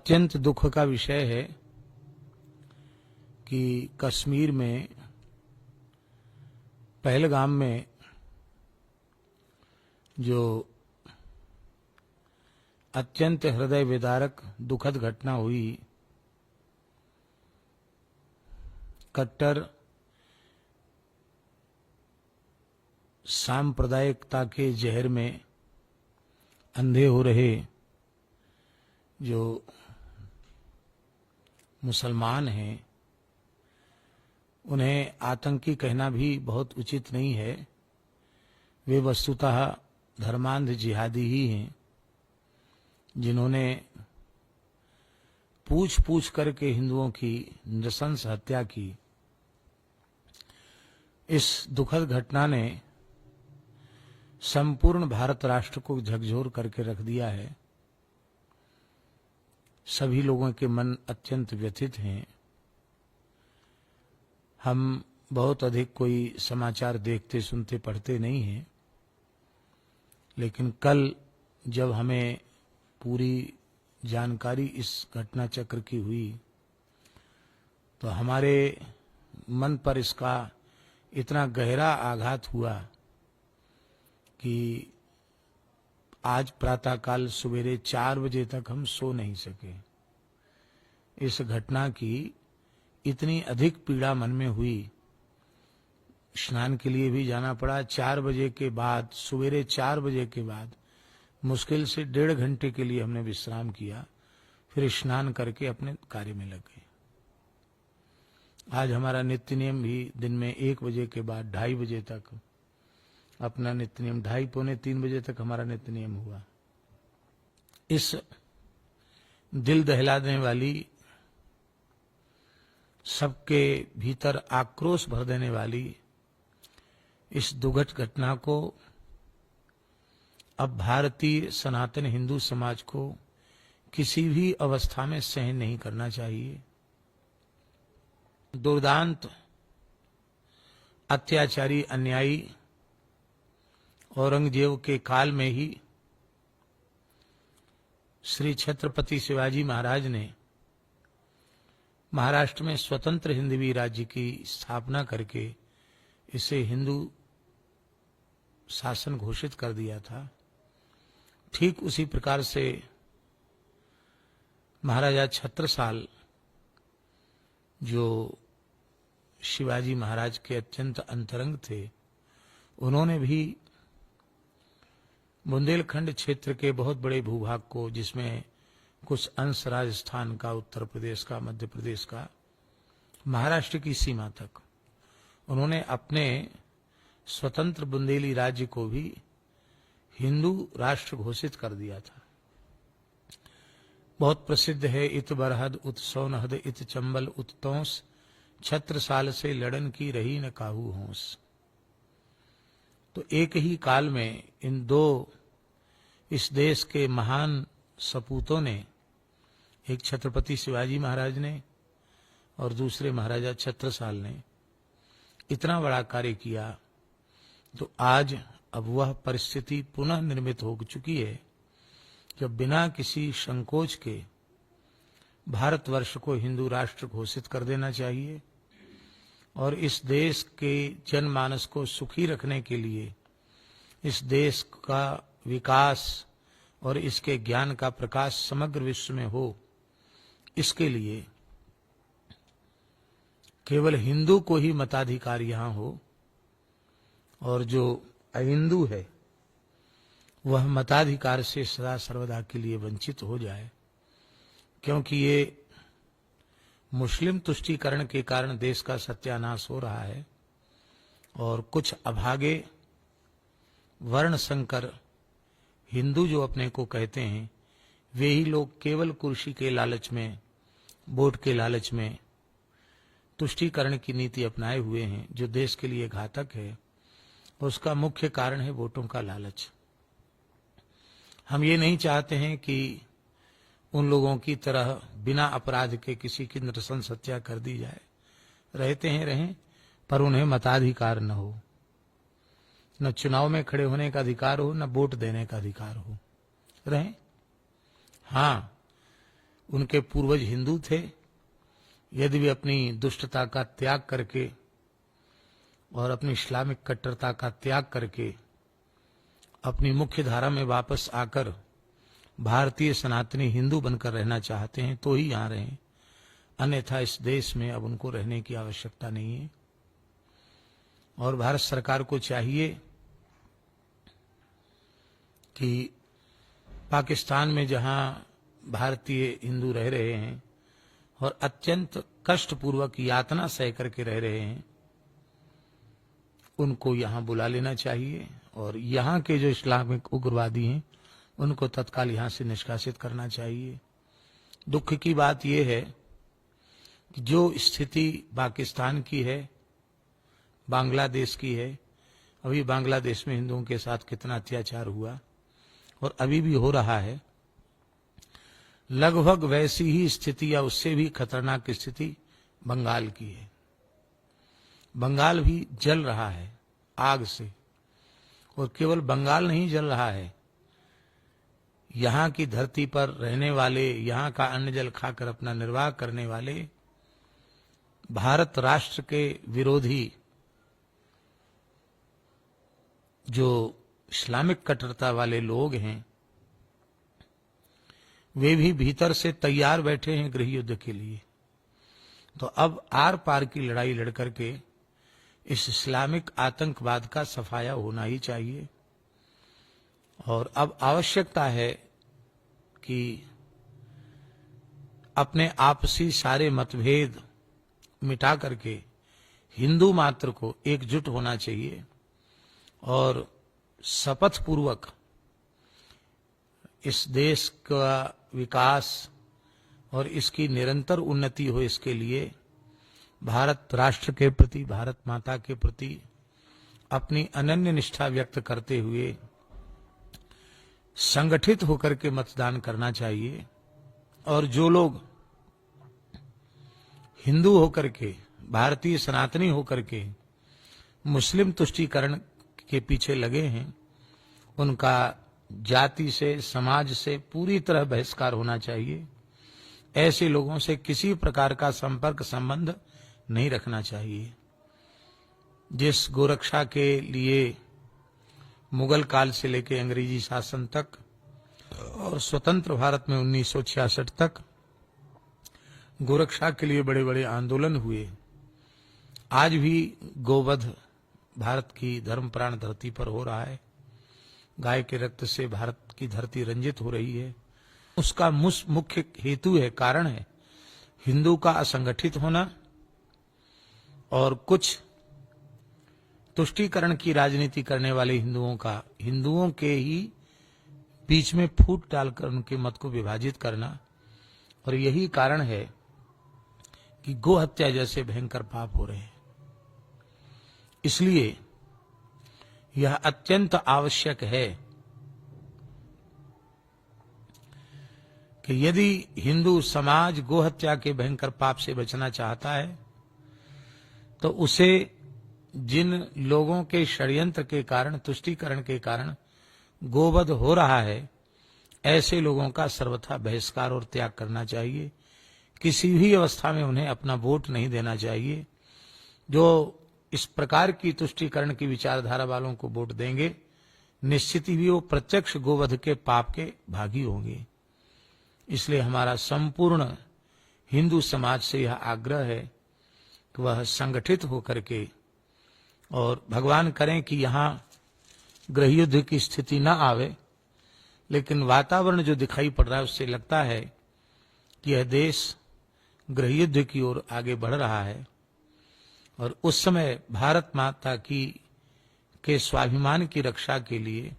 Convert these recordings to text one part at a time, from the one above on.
अत्यंत दुख का विषय है कि कश्मीर में पहलगाम में जो अत्यंत हृदय विदारक दुखद घटना हुई, कट्टर सांप्रदायिकता के जहर में अंधे हो रहे जो मुसलमान हैं, उन्हें आतंकी कहना भी बहुत उचित नहीं है। वे वस्तुतः धर्मांध जिहादी ही हैं, जिन्होंने पूछ पूछ करके हिंदुओं की नृशंस हत्या की। इस दुखद घटना ने संपूर्ण भारत राष्ट्र को झकझोर करके रख दिया है। सभी लोगों के मन अत्यंत व्यथित हैं। हम बहुत अधिक कोई समाचार देखते, सुनते, पढ़ते नहीं हैं, लेकिन कल जब हमें पूरी जानकारी इस घटना चक्र की हुई तो हमारे मन पर इसका इतना गहरा आघात हुआ कि आज प्रातःकाल सवेरे 4 बजे तक हम सो नहीं सके। इस घटना की इतनी अधिक पीड़ा मन में हुई, स्नान के लिए भी जाना पड़ा। 4 बजे के बाद, सवेरे 4 बजे के बाद मुश्किल से 1.5 घंटे के लिए हमने विश्राम किया, फिर स्नान करके अपने कार्य में लग गए। आज हमारा नित्य नियम भी दिन में 1 बजे के बाद 2:30 बजे तक अपना नित्य नियम, 2:30 पौने 3 बजे तक हमारा नित्य नियम हुआ। इस दिल दहला देने वाली, सबके भीतर आक्रोश भर देने वाली इस दुखद घटना को अब भारतीय सनातन हिंदू समाज को किसी भी अवस्था में सहन नहीं करना चाहिए। दुर्दांत, अत्याचारी, अन्यायी औरंगजेब के काल में ही श्री छत्रपति शिवाजी महाराज ने महाराष्ट्र में स्वतंत्र हिंदवी राज्य की स्थापना करके इसे हिंदू शासन घोषित कर दिया था। ठीक उसी प्रकार से महाराजा छत्रसाल, जो शिवाजी महाराज के अत्यंत अंतरंग थे, उन्होंने भी बुंदेलखंड क्षेत्र के बहुत बड़े भूभाग को, जिसमें कुछ अंश राजस्थान का, उत्तर प्रदेश का, मध्य प्रदेश का, महाराष्ट्र की सीमा तक, उन्होंने अपने स्वतंत्र बुंदेली राज्य को भी हिंदू राष्ट्र घोषित कर दिया था। बहुत प्रसिद्ध है, इत बरहद उत सोनहद इत चंबल उत तोंस, छत्रसाल से लड़न की रही न काहू होंस। तो एक ही काल में इन दो इस देश के महान सपूतों ने, एक छत्रपति शिवाजी महाराज ने और दूसरे महाराजा छत्रसाल ने, इतना बड़ा कार्य किया। तो आज अब वह परिस्थिति पुनः निर्मित हो चुकी है जब बिना किसी संकोच के भारतवर्ष को हिंदू राष्ट्र घोषित कर देना चाहिए और इस देश के जनमानस को सुखी रखने के लिए, इस देश का विकास और इसके ज्ञान का प्रकाश समग्र विश्व में हो, इसके लिए केवल हिंदू को ही मताधिकार यहां हो और जो अहिंदू है वह मताधिकार से सदा सर्वदा के लिए वंचित हो जाए। क्योंकि ये मुस्लिम तुष्टीकरण के कारण देश का सत्यानाश हो रहा है और कुछ अभागे वर्ण संकर हिंदू जो अपने को कहते हैं, वे ही लोग केवल कुर्सी के लालच में, वोट के लालच में तुष्टीकरण की नीति अपनाए हुए हैं, जो देश के लिए घातक है। उसका मुख्य कारण है वोटों का लालच। हम ये नहीं चाहते हैं कि उन लोगों की तरह बिना अपराध के किसी की नृशंस हत्या कर दी जाए। रहते हैं रहें, पर उन्हें मताधिकार न हो, न चुनाव में खड़े होने का अधिकार हो, न वोट देने का अधिकार हो। रहें। हाँ, उनके पूर्वज हिंदू थे, यदि वे अपनी दुष्टता का त्याग करके और अपनी इस्लामिक कट्टरता का त्याग करके अपनी मुख्य धारा में वापस आकर भारतीय सनातनी हिंदू बनकर रहना चाहते हैं तो ही यहां रहें, अन्यथा इस देश में अब उनको रहने की आवश्यकता नहीं है। और भारत सरकार को चाहिए कि पाकिस्तान में जहां भारतीय हिंदू रह रहे हैं और अत्यंत कष्टपूर्वक यातना सह करके रह रहे हैं, उनको यहां बुला लेना चाहिए और यहां के जो इस्लामिक उग्रवादी हैं उनको तत्काल यहां से निष्कासित करना चाहिए। दुख की बात यह है कि जो स्थिति पाकिस्तान की है, बांग्लादेश की है, अभी बांग्लादेश में हिंदुओं के साथ कितना अत्याचार हुआ और अभी भी हो रहा है, लगभग वैसी ही स्थिति या उससे भी खतरनाक स्थिति बंगाल की है। बंगाल भी जल रहा है आग से, और केवल बंगाल नहीं जल रहा है, यहां की धरती पर रहने वाले, यहां का अन्न जल खाकर अपना निर्वाह करने वाले भारत राष्ट्र के विरोधी जो इस्लामिक कट्टरता वाले लोग हैं, वे भी भीतर से तैयार बैठे हैं गृह युद्ध के लिए। तो अब आर पार की लड़ाई लड़ करके इस इस्लामिक आतंकवाद का सफाया होना ही चाहिए। और अब आवश्यकता है कि अपने आपसी सारे मतभेद मिटा करके हिंदू मात्र को एकजुट होना चाहिए और शपथ पूर्वक इस देश का विकास और इसकी निरंतर उन्नति हो, इसके लिए भारत राष्ट्र के प्रति, भारत माता के प्रति अपनी अनन्य निष्ठा व्यक्त करते हुए संगठित होकर के मतदान करना चाहिए। और जो लोग हिंदू होकर के, भारतीय सनातनी होकर के मुस्लिम तुष्टीकरण के पीछे लगे हैं, उनका जाति से, समाज से पूरी तरह बहिष्कार होना चाहिए। ऐसे लोगों से किसी प्रकार का संपर्क संबंध नहीं रखना चाहिए। जिस गोरक्षा के लिए मुगल काल से लेकर अंग्रेजी शासन तक और स्वतंत्र भारत में 1966 तक गोरक्षा के लिए बड़े बड़े आंदोलन हुए, आज भी गोवध भारत की धर्मप्राण धरती पर हो रहा है। गाय के रक्त से भारत की धरती रंजित हो रही है। उसका मुख्य हेतु है, कारण है हिंदू का असंगठित होना और कुछ तुष्टीकरण की राजनीति करने वाले हिंदुओं का हिंदुओं के ही बीच में फूट डालकर उनके मत को विभाजित करना। और यही कारण है कि गो हत्या जैसे भयंकर पाप हो रहे हैं। इसलिए यह अत्यंत आवश्यक है कि यदि हिंदू समाज गो हत्या के भयंकर पाप से बचना चाहता है तो उसे जिन लोगों के षड्यंत्र के कारण, तुष्टीकरण के कारण गोवध हो रहा है, ऐसे लोगों का सर्वथा बहिष्कार और त्याग करना चाहिए। किसी भी अवस्था में उन्हें अपना वोट नहीं देना चाहिए। जो इस प्रकार की तुष्टीकरण की विचारधारा वालों को वोट देंगे, निश्चित ही वो प्रत्यक्ष गोवध के पाप के भागी होंगे। इसलिए हमारा संपूर्ण हिंदू समाज से यह आग्रह है कि वह संगठित होकर के, और भगवान करें कि यहाँ गृह युद्ध की स्थिति न आवे, लेकिन वातावरण जो दिखाई पड़ रहा है उससे लगता है कि यह देश गृह युद्ध की ओर आगे बढ़ रहा है। और उस समय भारत माता की के स्वाभिमान की रक्षा के लिए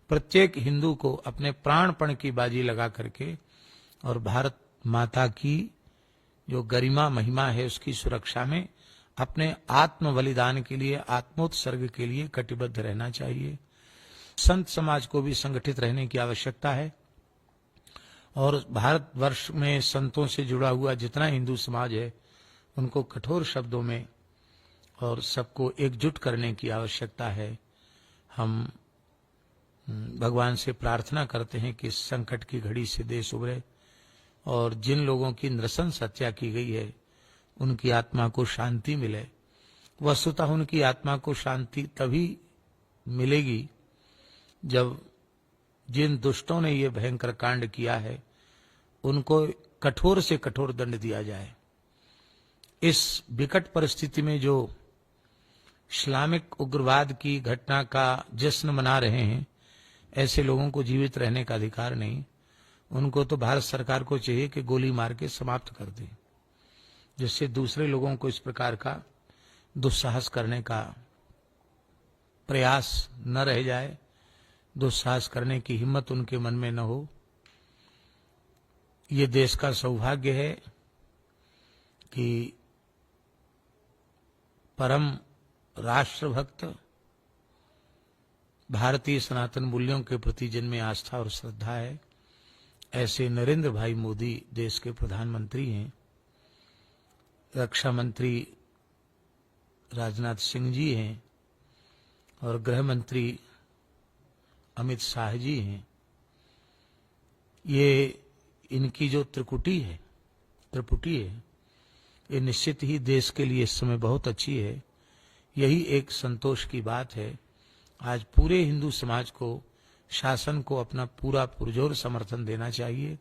प्रत्येक हिंदू को अपने प्राणपण की बाजी लगा करके और भारत माता की जो गरिमा महिमा है उसकी सुरक्षा में अपने आत्म बलिदान के लिए, आत्मोत्सर्ग के लिए कटिबद्ध रहना चाहिए। संत समाज को भी संगठित रहने की आवश्यकता है और भारतवर्ष में संतों से जुड़ा हुआ जितना हिंदू समाज है उनको कठोर शब्दों में और सबको एकजुट करने की आवश्यकता है। हम भगवान से प्रार्थना करते हैं कि इस संकट की घड़ी से देश उबरे, और जिन लोगों की नृशंस हत्या की गई है उनकी आत्मा को शांति मिले। वस्तुतः उनकी आत्मा को शांति तभी मिलेगी जब जिन दुष्टों ने ये भयंकर कांड किया है उनको कठोर से कठोर दंड दिया जाए। इस विकट परिस्थिति में जो इस्लामिक उग्रवाद की घटना का जश्न मना रहे हैं, ऐसे लोगों को जीवित रहने का अधिकार नहीं। उनको तो भारत सरकार को चाहिए कि गोली मार के समाप्त कर दे, जिससे दूसरे लोगों को इस प्रकार का दुस्साहस करने का प्रयास न रह जाए, दुस्साहस करने की हिम्मत उनके मन में न हो। ये देश का सौभाग्य है कि परम राष्ट्रभक्त, भारतीय सनातन मूल्यों के प्रति जिनमें आस्था और श्रद्धा है, ऐसे नरेंद्र भाई मोदी देश के प्रधानमंत्री हैं। रक्षा मंत्री राजनाथ सिंह जी हैं और गृह मंत्री अमित शाह जी हैं। ये इनकी जो त्रिपुटी है, ये निश्चित ही देश के लिए इस समय बहुत अच्छी है। यही एक संतोष की बात है। आज पूरे हिंदू समाज को, शासन को अपना पूरा पुरजोर समर्थन देना चाहिए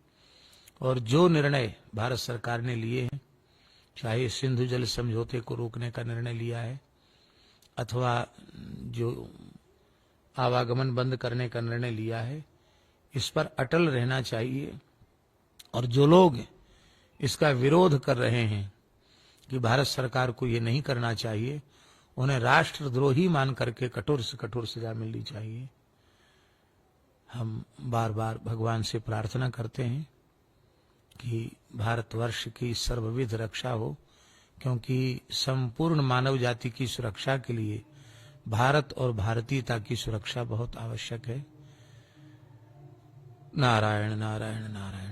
और जो निर्णय भारत सरकार ने लिए हैं, चाहे सिंधु जल समझौते को रोकने का निर्णय लिया है अथवा जो आवागमन बंद करने का निर्णय लिया है, इस पर अटल रहना चाहिए। और जो लोग इसका विरोध कर रहे हैं कि भारत सरकार को ये नहीं करना चाहिए, उन्हें राष्ट्रद्रोही मान करके कठोर से कठोर सजा मिलनी चाहिए। हम बार बार भगवान से प्रार्थना करते हैं कि भारतवर्ष की सर्वविध रक्षा हो, क्योंकि संपूर्ण मानव जाति की सुरक्षा के लिए भारत और भारतीयता की सुरक्षा बहुत आवश्यक है। नारायण नारायण नारायण।